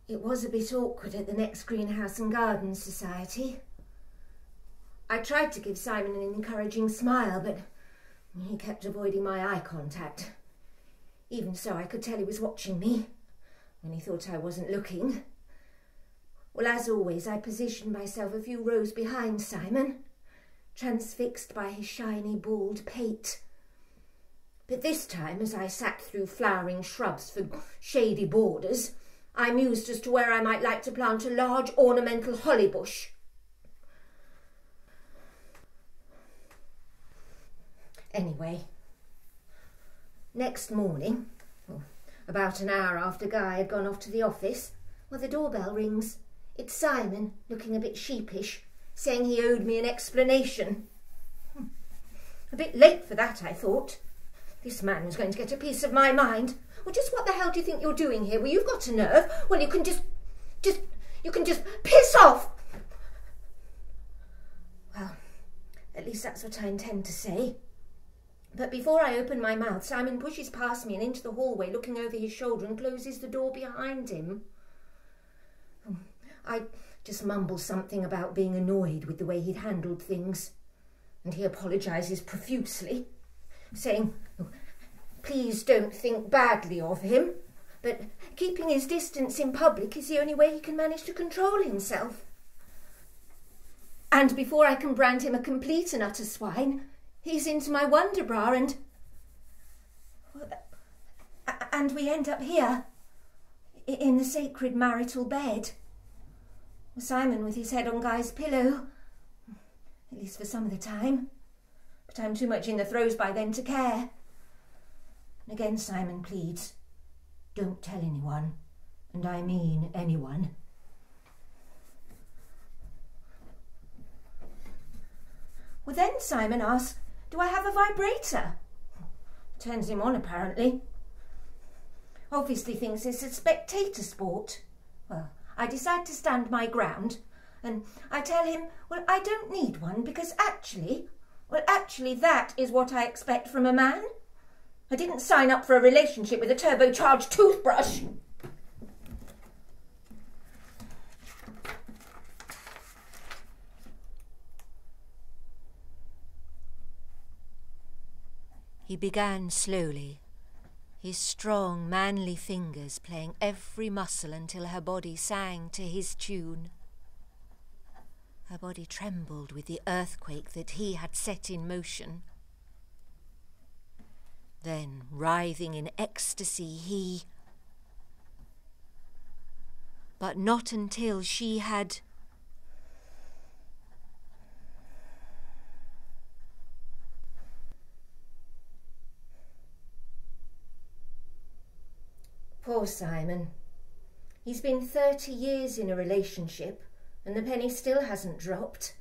It was a bit awkward at the next Greenhouse and Garden Society. I tried to give Simon an encouraging smile, but he kept avoiding my eye contact. Even so, I could tell he was watching me when he thought I wasn't looking. Well, as always, I positioned myself a few rows behind Simon, transfixed by his shiny, bald pate. But this time, as I sat through flowering shrubs for shady borders, I mused as to where I might like to plant a large ornamental holly bush. Anyway, next morning, about an hour after Guy had gone off to the office, the doorbell rings. It's Simon, looking a bit sheepish, saying he owed me an explanation. A bit late for that, I thought. This man was going to get a piece of my mind. Well, just what the hell do you think you're doing here? Well, you've got a nerve. Well, you can just piss off. Well, at least that's what I intend to say. But before I open my mouth, Simon pushes past me and into the hallway, looking over his shoulder, and closes the door behind him. I just mumble something about being annoyed with the way he'd handled things, and he apologises profusely, saying, please don't think badly of him, but keeping his distance in public is the only way he can manage to control himself. And before I can brand him a complete and utter swine, he's into my wonder bra and we end up here, in the sacred marital bed. Simon with his head on Guy's pillow, at least for some of the time, but I'm too much in the throes by then to care. And again Simon pleads, don't tell anyone, and I mean anyone. Well, then Simon asks, do I have a vibrator? Turns him on, apparently. Obviously thinks it's a spectator sport. Well, I decide to stand my ground, and I tell him, well, I don't need one, because actually that is what I expect from a man. I didn't sign up for a relationship with a turbocharged toothbrush. He began slowly, his strong, manly fingers playing every muscle until her body sang to his tune. Her body trembled with the earthquake that he had set in motion. Then, writhing in ecstasy, he... But not until she had... Poor Simon. He's been 30 years in a relationship, and the penny still hasn't dropped.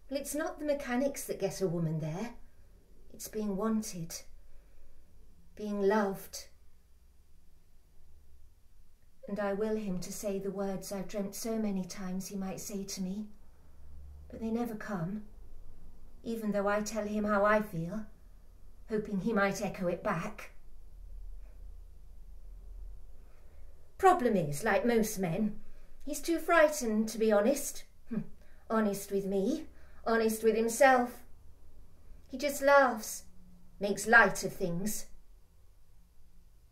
Well, it's not the mechanics that get a woman there. It's being wanted, being loved. And I will him to say the words I've dreamt so many times he might say to me, but they never come, even though I tell him how I feel, hoping he might echo it back. Problem is, like most men, he's too frightened to be honest. Honest with me, honest with himself. He just laughs, makes light of things.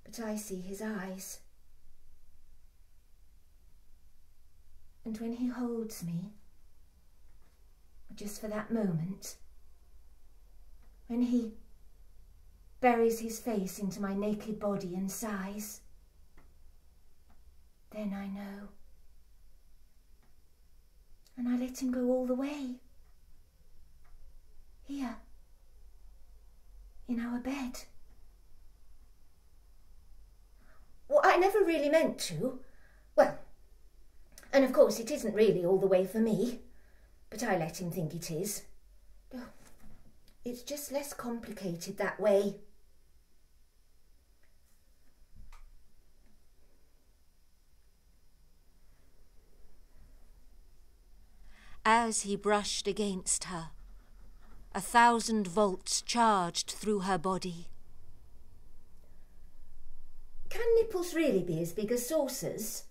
But I see his eyes. And when he holds me, just for that moment, when he buries his face into my naked body and sighs, then I know. And I let him go all the way. Here, in our bed. Well, I never really meant to. Well, and of course it isn't really all the way for me, but I let him think it is. Oh, it's just less complicated that way. As he brushed against her, 1,000 volts charged through her body. Can nipples really be as big as saucers?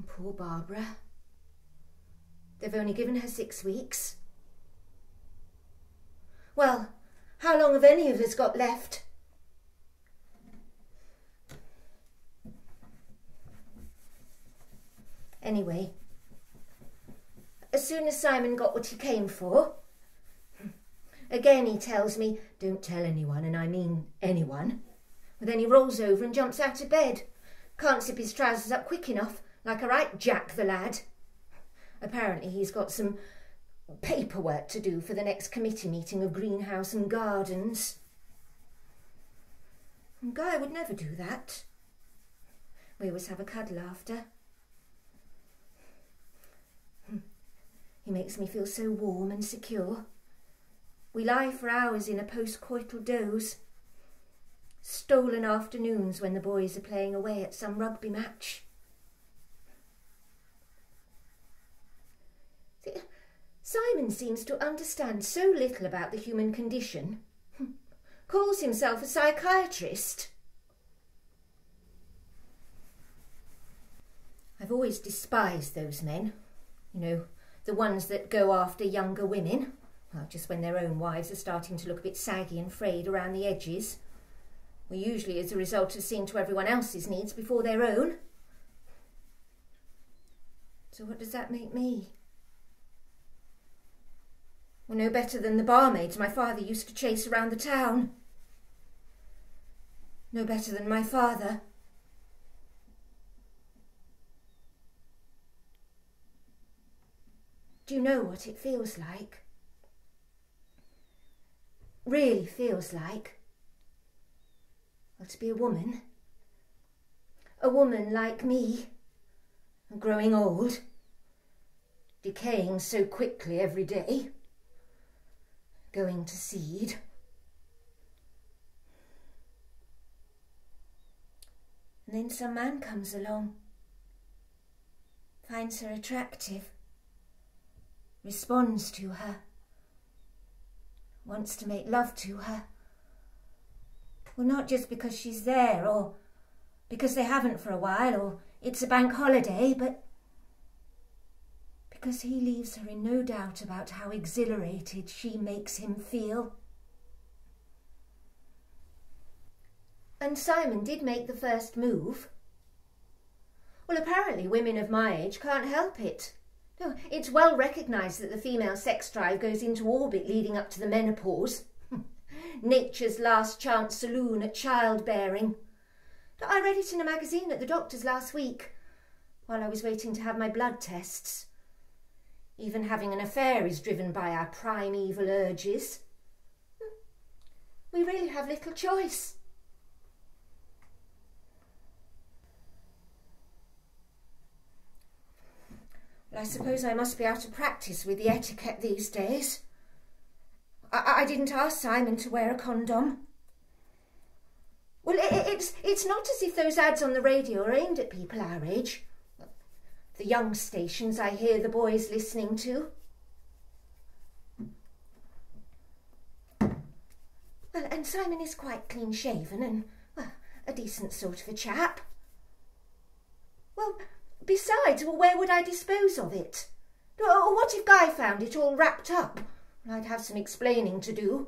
Poor Barbara. They've only given her 6 weeks. Well, how long have any of us got left? Anyway, as soon as Simon got what he came for, again he tells me, don't tell anyone, and I mean anyone. But then he rolls over and jumps out of bed. Can't zip his trousers up quick enough, like a right Jack the lad. Apparently he's got some paperwork to do for the next committee meeting of Greenhouse and Gardens. And Guy would never do that. We always have a cuddle after. He makes me feel so warm and secure. We lie for hours in a post-coital doze. Stolen afternoons when the boys are playing away at some rugby match. Simon seems to understand so little about the human condition. Calls himself a psychiatrist. I've always despised those men. You know, the ones that go after younger women. Well, just when their own wives are starting to look a bit saggy and frayed around the edges. Well, usually as a result of seeing to everyone else's needs before their own. So what does that make me? Well, no better than the barmaids my father used to chase around the town. No better than my father. Do you know what it feels like? Really feels like? Well, to be a woman. A woman like me. Growing old. Decaying so quickly every day. Going to seed. And then some man comes along. Finds her attractive. Responds to her. Wants to make love to her. Well, not just because she's there, or because they haven't for a while, or it's a bank holiday, but because he leaves her in no doubt about how exhilarated she makes him feel. And Simon did make the first move. Well, apparently women of my age can't help it. No, it's well recognised that the female sex drive goes into orbit leading up to the menopause. Nature's last chance saloon at childbearing. I read it in a magazine at the doctor's last week, while I was waiting to have my blood tests. Even having an affair is driven by our primeval urges. We really have little choice. Well, I suppose I must be out of practice with the etiquette these days. I didn't ask Simon to wear a condom. Well, it's not as if those ads on the radio are aimed at people our age. The young stations I hear the boys listening to. Well, and Simon is quite clean-shaven and, well, a decent sort of a chap. Well, besides, where would I dispose of it? Or what if Guy found it all wrapped up? I'd have some explaining to do.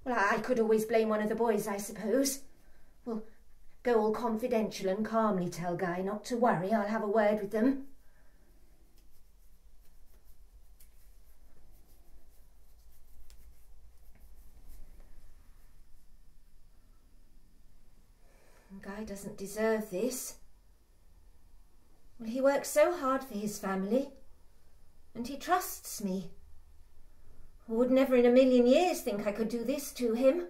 Well, I could always blame one of the boys, I suppose. Well, go all confidential and calmly tell Guy not to worry. I'll have a word with them. Guy doesn't deserve this. Well, he works so hard for his family, and he trusts me. I would never in a million years think I could do this to him.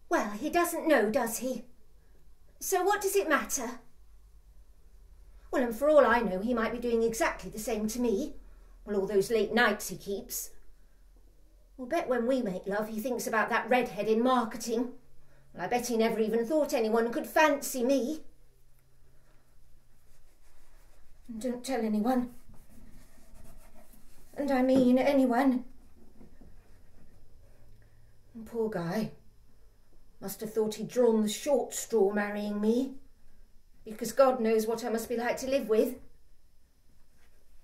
Well, he doesn't know, does he? So what does it matter? Well, and for all I know, he might be doing exactly the same to me. Well, all those late nights he keeps. I'll bet when we make love he thinks about that redhead in marketing. Well, I bet he never even thought anyone could fancy me. And don't tell anyone. And I mean anyone. And poor Guy. Must have thought he'd drawn the short straw marrying me, because God knows what I must be like to live with.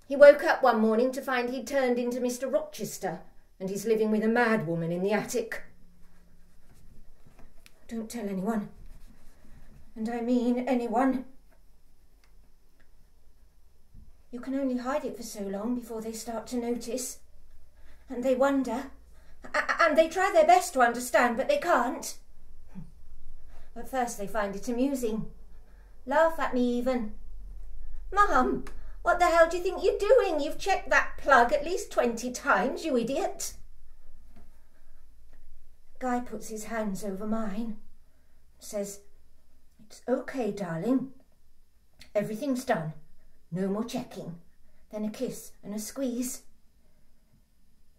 He woke up one morning to find he'd turned into Mr. Rochester, and he's living with a mad woman in the attic. Don't tell anyone. And I mean anyone. You can only hide it for so long before they start to notice. And they wonder. And they try their best to understand, but they can't. At first they find it amusing. Laugh at me even. Mum, what the hell do you think you're doing? You've checked that plug at least 20 times, you idiot. Guy puts his hands over mine. Says, "It's okay, darling. Everything's done. No more checking." Then a kiss and a squeeze.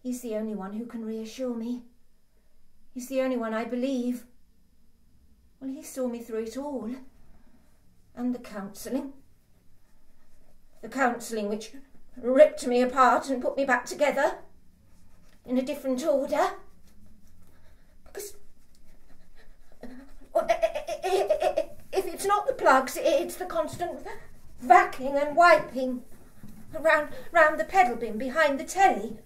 He's the only one who can reassure me. He's the only one I believe. Well, he saw me through it all. And the counselling. The counselling which ripped me apart and put me back together in a different order. Because if it's not the plugs, it's the constant vacuuming and wiping round the pedal bin behind the telly,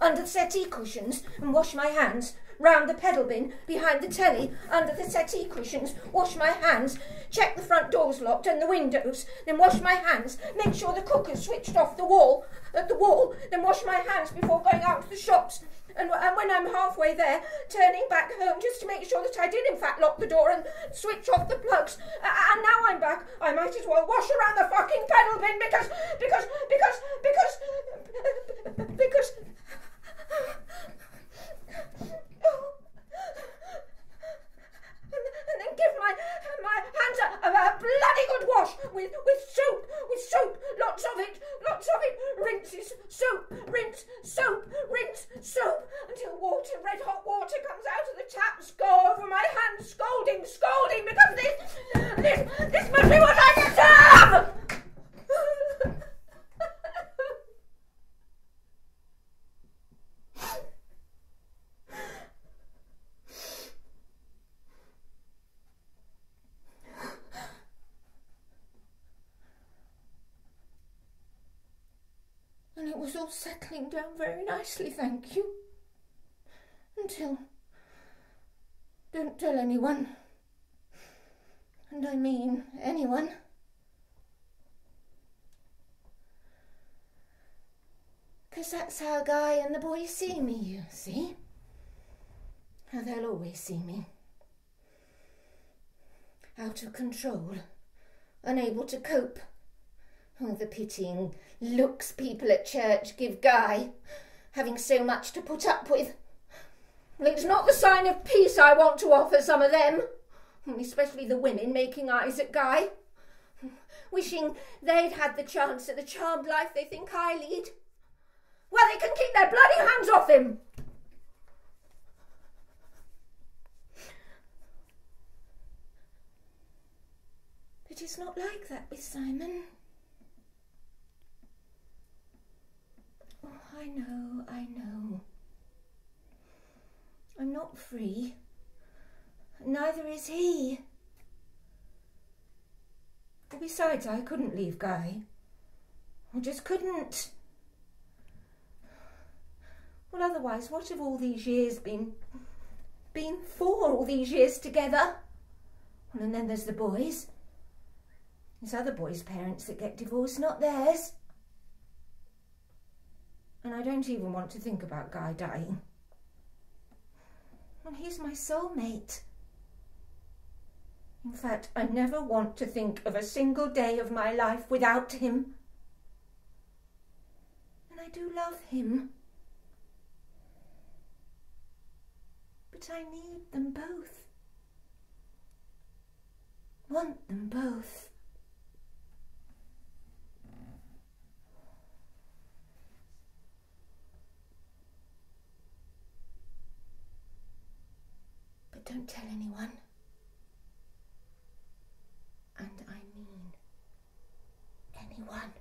under the settee cushions, and wash my hands. Round the pedal bin behind the telly, under the settee cushions, wash my hands, check the front doors locked and the windows, then wash my hands, make sure the cooker's switched off at the wall, then wash my hands before going out to the shops. And when I'm halfway there, turning back home just to make sure that I did in fact lock the door and switch off the plugs. And now I'm back, I might as well wash around the fucking pedal bin because and then give my hands a bloody good wash with soap, lots of it, rinses, soap, rinse, soap, until red hot water comes out of the taps, go over my hands, scalding, because this must be what I deserve! And it was all settling down very nicely, thank you. Until... Don't tell anyone. And I mean anyone. Because that's how Guy and the boys see me, you see. How they'll always see me. Out of control. Unable to cope. Oh, the pitying looks people at church give Guy, having so much to put up with. Well, it's not the sign of peace I want to offer some of them, especially the women making eyes at Guy, wishing they'd had the chance at the charmed life they think I lead. Well, they can keep their bloody hands off him. But it's not like that with Simon. Oh, I know. I'm not free. Neither is he. Besides, I couldn't leave Guy. I just couldn't. Well, otherwise, what have all these years been for, all these years together? Well, and then there's the boys. There's other boys' parents that get divorced, not theirs. And I don't even want to think about Guy dying. And he's my soulmate. In fact, I never want to think of a single day of my life without him. And I do love him. But I need them both. Want them both. But don't tell anyone. And I mean anyone.